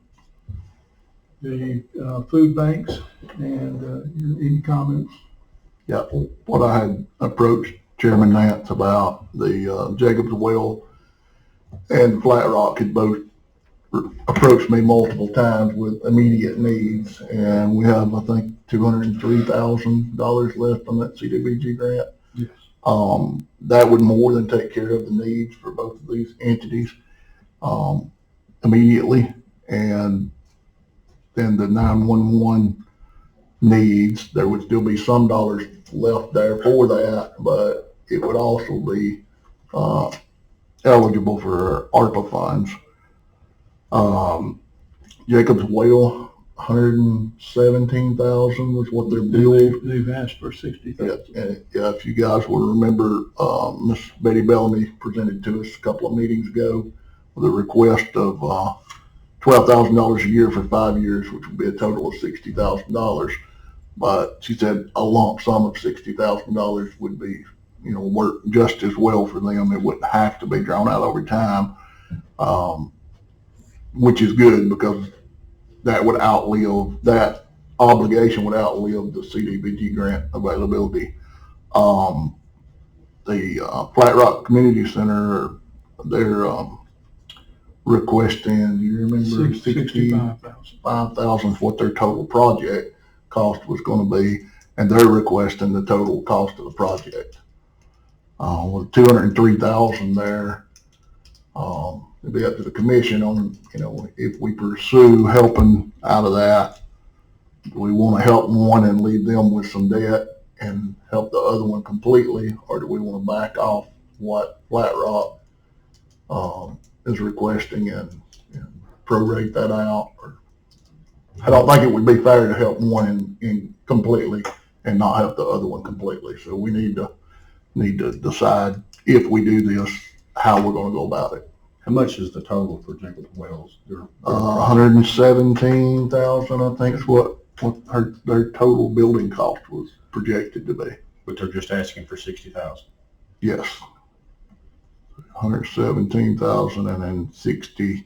food banks, and any comments? Yeah, what I had approached Chairman Nance about the Jacobs Well and Flat Rock had both approached me multiple times with immediate needs, and we have, I think, $203,000 left on that CDBG grant. Yes. That would more than take care of the needs for both of these entities immediately, and then the 911 needs, there would still be some dollars left there for that, but it would also be eligible for ARPA funds. Jacobs Well, $117,000 was what their bill. They've asked for $60,000. Yeah, if you guys will remember, Miss Betty Bellamy presented to us a couple of meetings ago with a request of $12,000 a year for 5 years, which would be a total of $60,000. But she said a lump sum of $60,000 would be, work just as well for them. It wouldn't have to be drawn out over time, which is good because that obligation would outlive the CDBG grant availability. The Flat Rock Community Center, they're requesting, do you remember, $65,000 what their total project cost was going to be, and they're requesting the total cost of the project. With $203,000 there, it'd be up to the commission on, if we pursue helping out of that, do we want to help one and leave them with some debt and help the other one completely, or do we want to back off what Flat Rock is requesting and prorate that out? Or I don't think it would be fair to help one in completely and not help the other one completely. So we need to decide if we do this, how we're going to go about it. How much is the total for Jacobs Wells? $117,000, I think is what their total building cost was projected to be. But they're just asking for $60,000. Yes. $117,000 and then $65,000.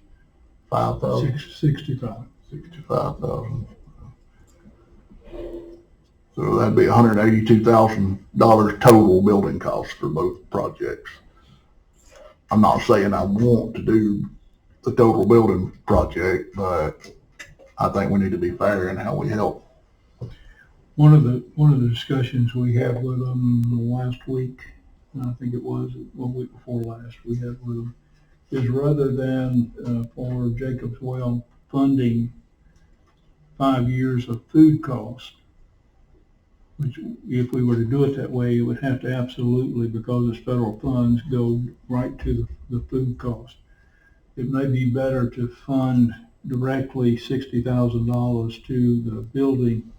65,000. So that'd be $182,000 total building costs for both projects. I'm not saying I want to do the total building project, but I think we need to be fair in how we help. One of the discussions we had with them last week, I think it was, well, week before last, we had with them, is rather than for Jacob's Well funding 5 years of food costs, which if we were to do it that way, it would have to absolutely, because it's federal funds, go right to the food cost. It may be better to fund directly $60,000 to the building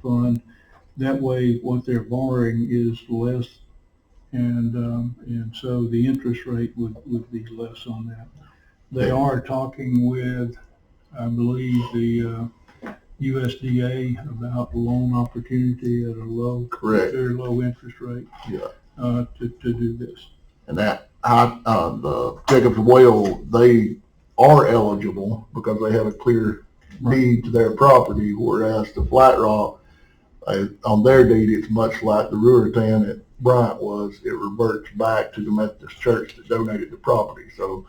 fund. That way, what they're borrowing is less, and so the interest rate would be less on that. They are talking with, I believe, the USDA about loan opportunity at a low, Correct. very low interest rate. Yeah. To do this. And that, the Jacob's Well, they are eligible because they have a clear deed to their property, whereas the Flat Rock, on their deed, it's much like the Ruritan at Bryant was. It reverts back to the Methodist Church that donated the property. So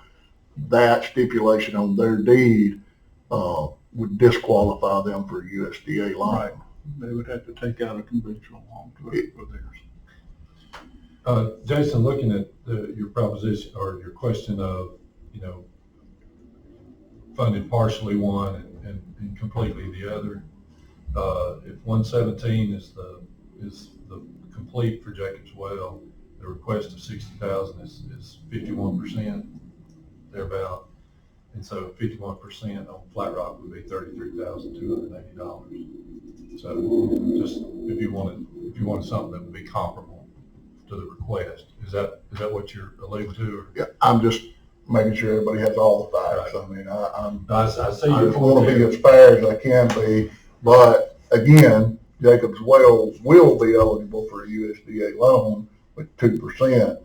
that stipulation on their deed would disqualify them for USDA loan. Right. They would have to take out a conventional loan for theirs. Jason, looking at your proposition or your question of, funded partially one and completely the other, if 117 is the complete for Jacob's Well, the request of 60,000 is 51% thereabout, and so 51% on Flat Rock would be $33,280. So just if you wanted something that would be comparable to the request, is that what you're alluding to? Or? Yeah, I'm just making sure everybody has all the facts. Right. I mean, I see I your just want to be point. as fair as I can be, but again, Jacob's Well will be eligible for a USDA loan with 2%,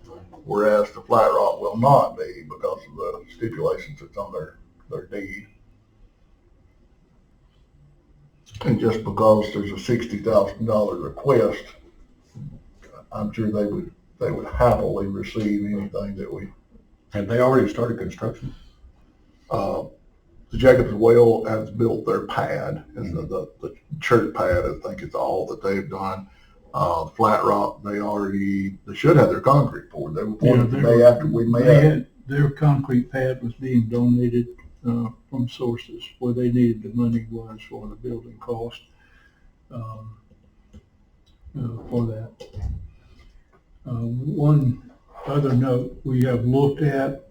whereas the Flat Rock will not be because of the stipulations that's on their deed. And just because there's a $60,000 request, I'm sure they would happily receive anything that we. Have they already started construction? The Jacob's Well has built their pad, and the church pad, I think, is all that they've done. Flat Rock, they should have their concrete poured. They were poured the day after we met. Their concrete pad was being donated from sources where they needed the money was for the building cost for that. One other note, we have looked at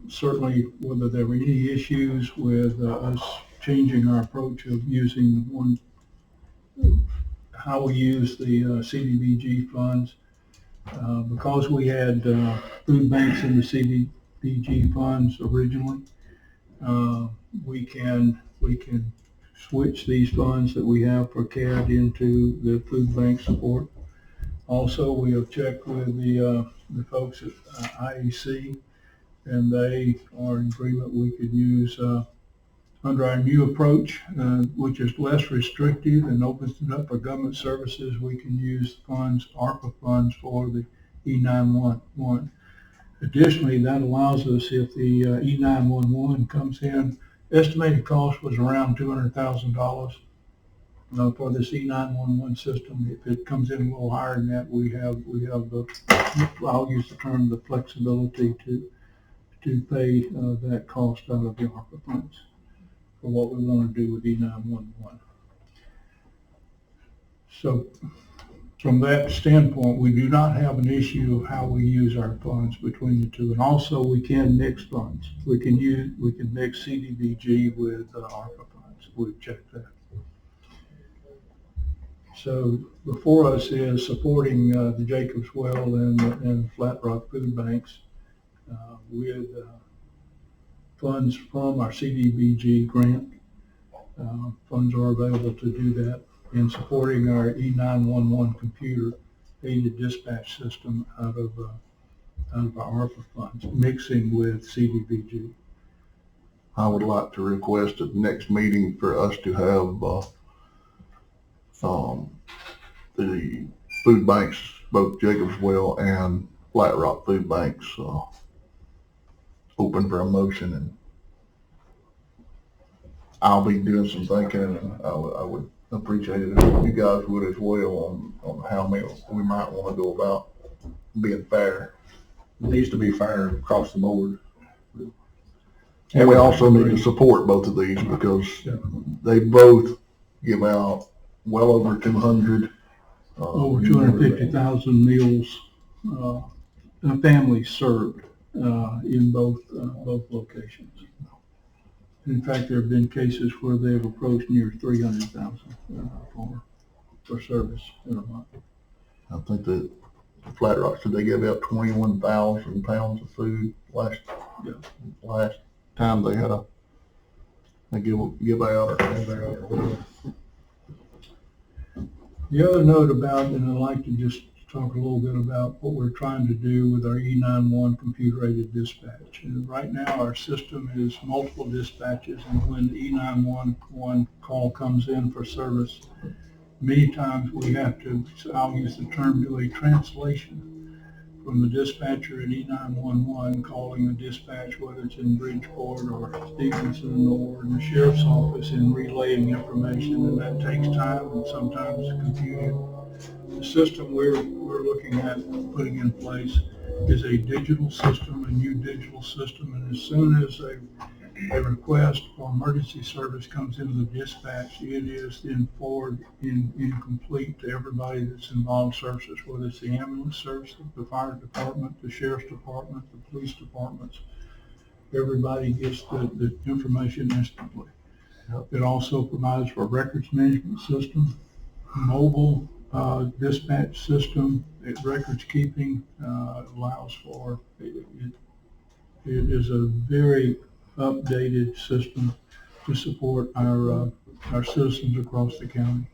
certainly whether there were any issues with us changing our approach of using how we use the CDBG funds. Because we had food banks in the CDBG funds originally, we can switch these funds that we have for CAD into the food bank support. Also, we have checked with the folks at IEC, and they are in agreement we could use under our new approach, which is less restrictive and opens it up for government services. We can use funds, ARPA funds, for the E911. Additionally, that allows us, if the E911 comes in, estimated cost was around $200,000 for this E911 system. If it comes in a little higher than that, we have the, I'll use the term, the flexibility to pay that cost out of the ARPA funds for what we want to do with E911. So from that standpoint, we do not have an issue of how we use our funds between the two. And also we can mix funds. We can mix CDBG with ARPA funds. We've checked that. So before us is supporting the Jacob's Well and Flat Rock food banks with funds from our CDBG grant. Funds are available to do that, in supporting our E911 computer aided dispatch system out of our ARPA funds, mixing with CDBG. I would like to request at the next meeting for us to have the food banks, both Jacob's Well and Flat Rock food banks, open for a motion, and I'll be doing some thinking, and I would appreciate it if you guys would as well on how we might want to go about being fair. It needs to be fair across the board. And we also need to support both of these because they both give out well over 200. Over 250,000 meals, families served in both locations. In fact, there have been cases where they've approached near 300,000 for service in a month. I think that Flat Rock said they gave out 21,000 pounds of food last time they give out. The other note about, and I'd like to just talk a little bit about what we're trying to do with our E91 computer-aided dispatch. And right now, our system is multiple dispatches, and when the E911 call comes in for service, many times we have to, I'll use the term, do a translation from the dispatcher at E911 calling the dispatch, whether it's in Bridgeport or Stevenson or in the sheriff's office, and relaying information, and that takes time and sometimes confusion. The system we're looking at putting in place is a digital system, a new digital system, and as soon as a request for emergency service comes into the dispatch, it is then forwarded in complete to everybody that's involved in services, whether it's the ambulance service, the fire department, the sheriff's department, the police departments. Everybody gets the information instantly. It also provides for a records management system, mobile dispatch system, records keeping, allows for, it is a very updated system to support our citizens across the county.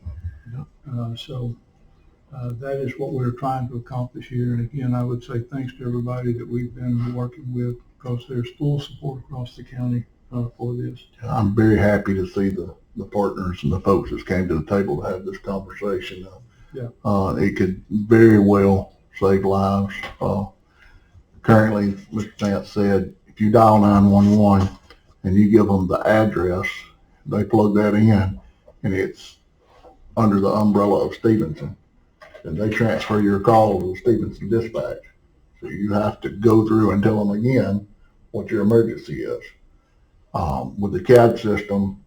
That is what we're trying to accomplish here. And again, I would say thanks to everybody that we've been working with, because there's full support across the county for this. I'm very happy to see the partners and the folks that came to the table to have this conversation. It could very well save lives. Currently, Mr. Nance said, if you dial 911 and you give them the address, they plug that in, and it's under the umbrella of Stevenson, and they transfer your call to the Stevenson dispatch. So you have to go through and tell them again what your emergency is. With the CAD system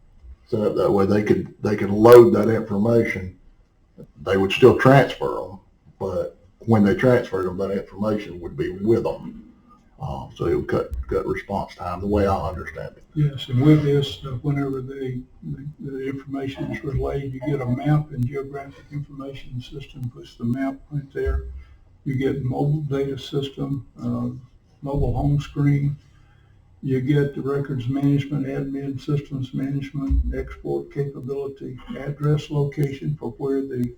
set up that way, they could load that information. They would still transfer them, but when they transferred them, that information would be with them. So it would cut response time, the way I understand it. Yes, and with this, whenever the information is relayed, you get a map and geographic information system puts the map right there. You get mobile data system, mobile home screen. You get the records management, admin systems management, export capability, address location for where the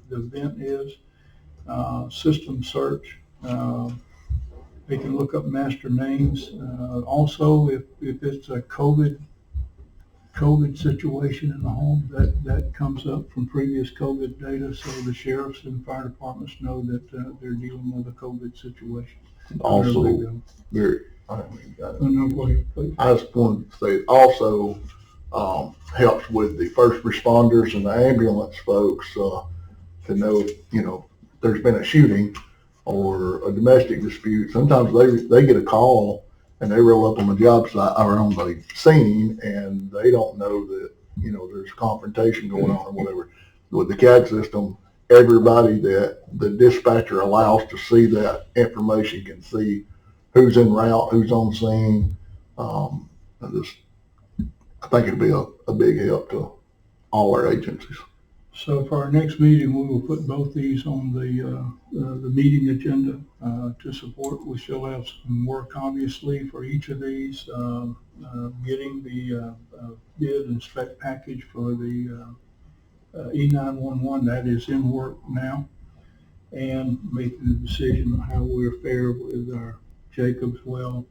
event is, system search. They can look up master names. Also, if it's a COVID situation in the home, that comes up from previous COVID data, so the sheriffs and fire departments know that they're dealing with a COVID situation. Also, I just wanted to say it also helps with the first responders and the ambulance folks to know, there's been a shooting or a domestic dispute. Sometimes they get a call and they roll up on the job site or on the scene, and they don't know that there's confrontation going on or whatever. With the CAD system, everybody that the dispatcher allows to see that information can see who's en route, who's on scene. I think it'll be a big help to all our agencies. So for our next meeting, we will put both these on the meeting agenda to support. We still have some work, obviously, for each of these. Getting the bid and spec package for the E911, that is in work now, and making the decision on how we're fair with our Jacobs Well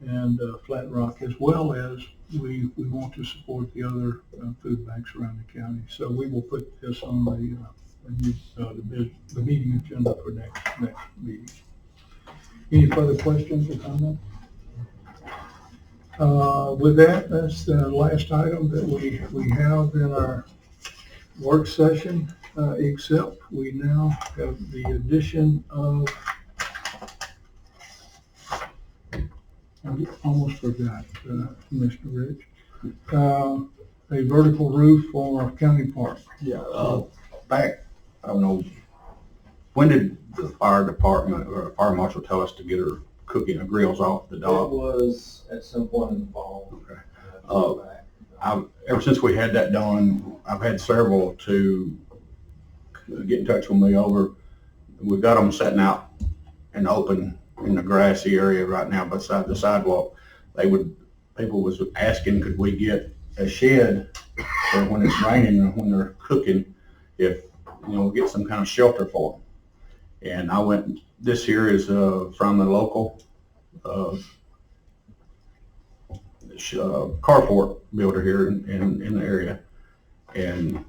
and Flat Rock, as well as we want to support the other food banks around the county. So we will put this on the meeting agenda for next meeting. Any further questions or comments? With that, that's the last item that we have in our work session, except we now have the addition of, I almost forgot, Mr. Rich, a vertical roof for county park. Yeah, back, I don't know, when did the fire department or fire marshal tell us to get our cooking grills off the It dog? was at some point in the fall. Okay. Ever since we had that done, I've had several to get in touch with me over. We got them sitting out in the open in the grassy area right now beside the sidewalk. People was asking, could we get a shed for when it's raining and when they're cooking, if, get some kind of shelter for them. And I went, this here is from the local carport builder here in the area. And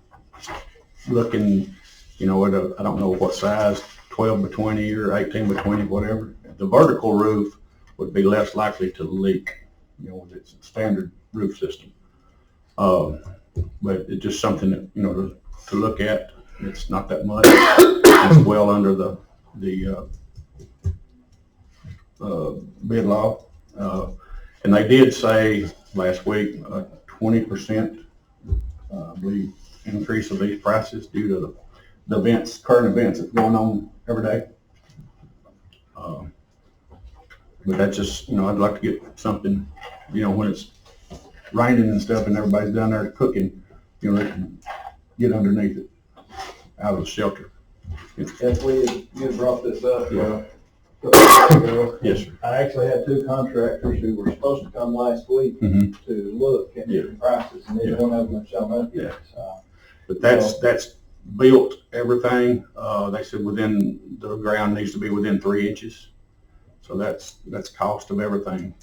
looking, at I don't know what size, 12 by 20 or 18 by 20, whatever. The vertical roof would be less likely to leak, with its standard roof system. But it's just something that, to look at. It's not that much. It's well under the bid law. And they did say last week, 20%, I believe, increase of these prices due to the current events that's going on every day. But that's just, I'd like to get something, when it's raining and stuff and everybody's down there cooking, they can get underneath it, out of the shelter. If you had brought this up, Yeah. Yes, sir. I actually had two contractors who were supposed to come last week Mhm. to look at different prices, and neither one of them have shown up yet. But that's built, everything, they said within, the ground needs to be within 3 inches. So that's cost of everything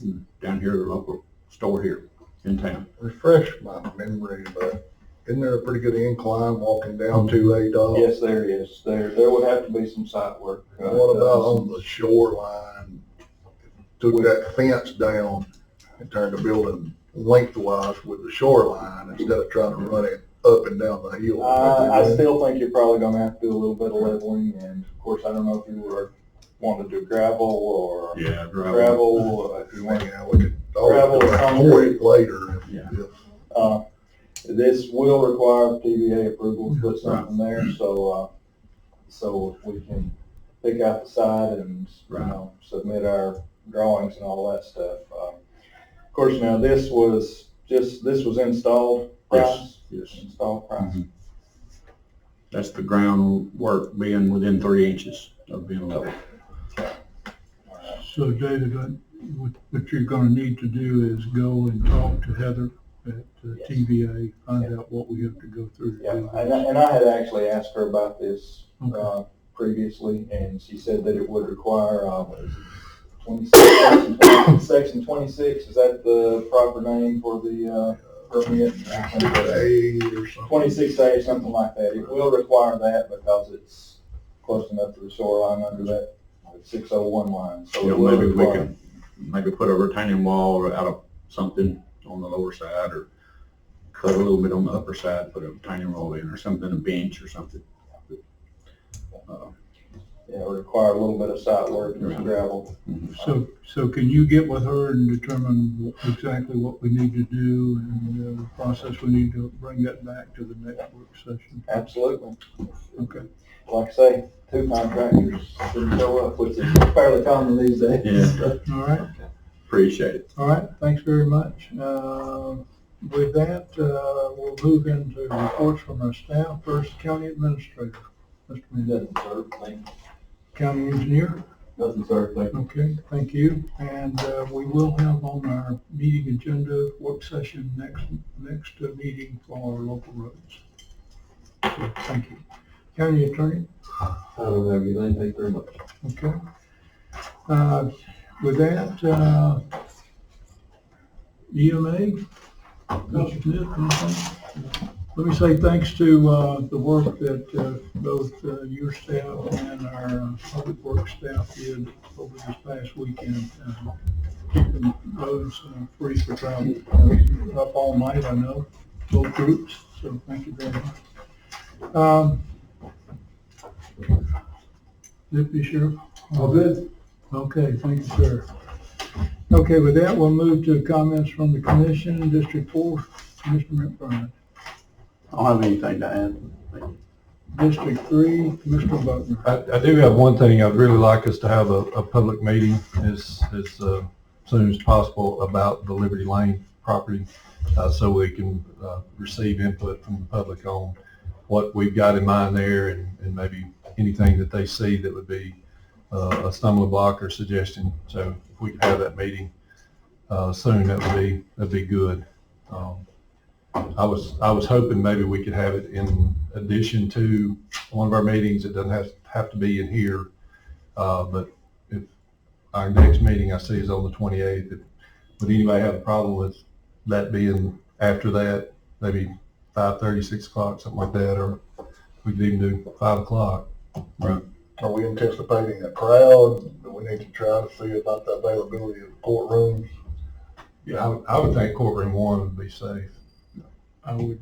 down here at the local store here in town. Refresh my memory, but isn't there a pretty good incline walking down to a dog? Yes, there is. There would have to be some site work. What about on the shoreline? Took that fence down and turned the building lengthwise with the shoreline instead of trying to run it up and down the hill. I still think you're probably gonna have to do a little bit of leveling, and of course, I don't know if you were wanting to do gravel or Yeah, gravel, if you want. Yeah, we could Gravel or always concrete. it later. Yeah. This will require TVA approval to put something there, so we can pick out the side and, submit our drawings and all that stuff. Of course, now this was installed price? Yes. Installed price. Mhm. That's the groundwork being within 3 inches of being level. So David, what you're gonna need to do is go and talk to Heather at TVA, find out what we have to go through. to Yeah, do and this. I had actually asked her about this, Okay. previously, and she said that it would require, what is it, 26, section 26, is that the proper name for the, permit? A or something. 26A, something like that. It will require that because it's close enough to the shoreline under that 601 line, so it will Maybe we require. can, put a retaining wall out of something on the lower side, or cut a little bit on the upper side, put a retaining wall in, or something, a bench or something. Yeah, it would require a little bit of site work and some gravel. So can you get with her and determine exactly what we need to do and the process we need to bring that back to the next work session? Absolutely. Okay. Like I say, two contractors didn't show up, which is fairly common these days. Yeah. All right. Appreciate it. All right, thanks very much. With that, we'll move into reports from our staff. First, County Administrator. Mr. Mendoza. Nothing, sir. Thank you. County Engineer. Nothing, sir. Thank you. Okay, thank you. And we will have on our meeting agenda, work session next meeting for our local roads. So, thank you. County Attorney. I don't have anything, thank you very much. Okay. With that, EMA, Mr. Smith, anything? Let me say thanks to the work that both your staff and our public works staff did over this past weekend. keeping roads free for travel. Up all night, I know, both groups, so thank you very much. Deputy Sheriff? All good? Okay, thank you, sir. Okay, with that, we'll move to comments from the commission. District 4, Commissioner McBride. I don't have anything to add. Thank you. District 3, Commissioner Butler. I do have one thing. I'd really like us to have a public meeting as soon as possible about the Liberty Lane property, so we can receive input from the public on what we've got in mind there, and maybe anything that they see that would be a stumbling block or suggestion. So if we could have that meeting soon, that'd be good. I was hoping maybe we could have it in addition to one of our meetings. It doesn't have to be in here, but if our next meeting I see is on the 28th, would anybody have a problem with that being after that, maybe 5:30, 6 o'clock, something like that, or we could even do 5 o'clock. Right. Are we anticipating a crowd? Do we need to try to see about the availability of courtrooms? Yeah, I would think courtroom 1 would be safe. I would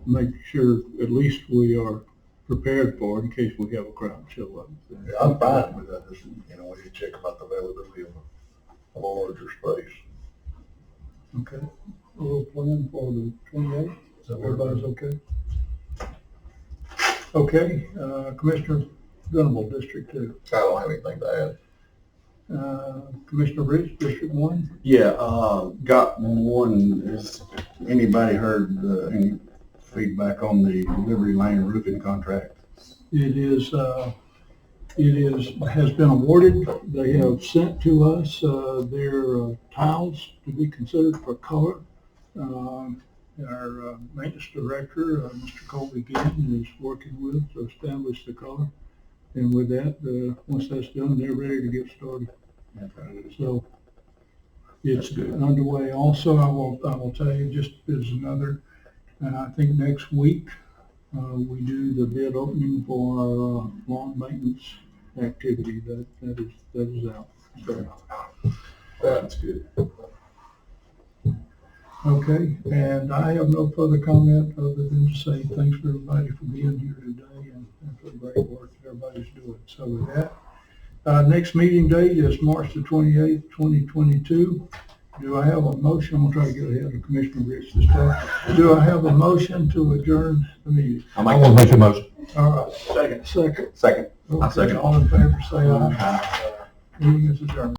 make sure at least we are prepared for it in case we have a crowd show up. Yeah, I'm fine with that. Just, we need to check about the availability of a larger space. Okay. A little plan for the 28th. So Everybody's okay? Okay, Commissioner Venable, District 2. I don't have anything to Commissioner Rich, District 1. Yeah, got one. Has anybody heard any feedback on the Liberty Lane roofing contract? Has been awarded. They have sent to us their tiles to be considered for color. Our maintenance director, Mr. Colby Gann, is working with to establish the color. And with that, once that's done, they're ready to get started. So it's underway. Also, I will tell you, just as another, I think next week, we do the bid opening for our lawn maintenance activity. That is out. So, That's good. okay, and I have no further comment other than to say thanks for everybody for being here today and for the great work that everybody's doing. So with that, next meeting date is March the 28th, 2022. Do I have a motion? I'm gonna try to get ahead of Commissioner Rich this time. Do I have a motion to adjourn the meeting? I will make a motion. All right. Second. Second. Okay, all in favor, say aye. Meeting is adjourned.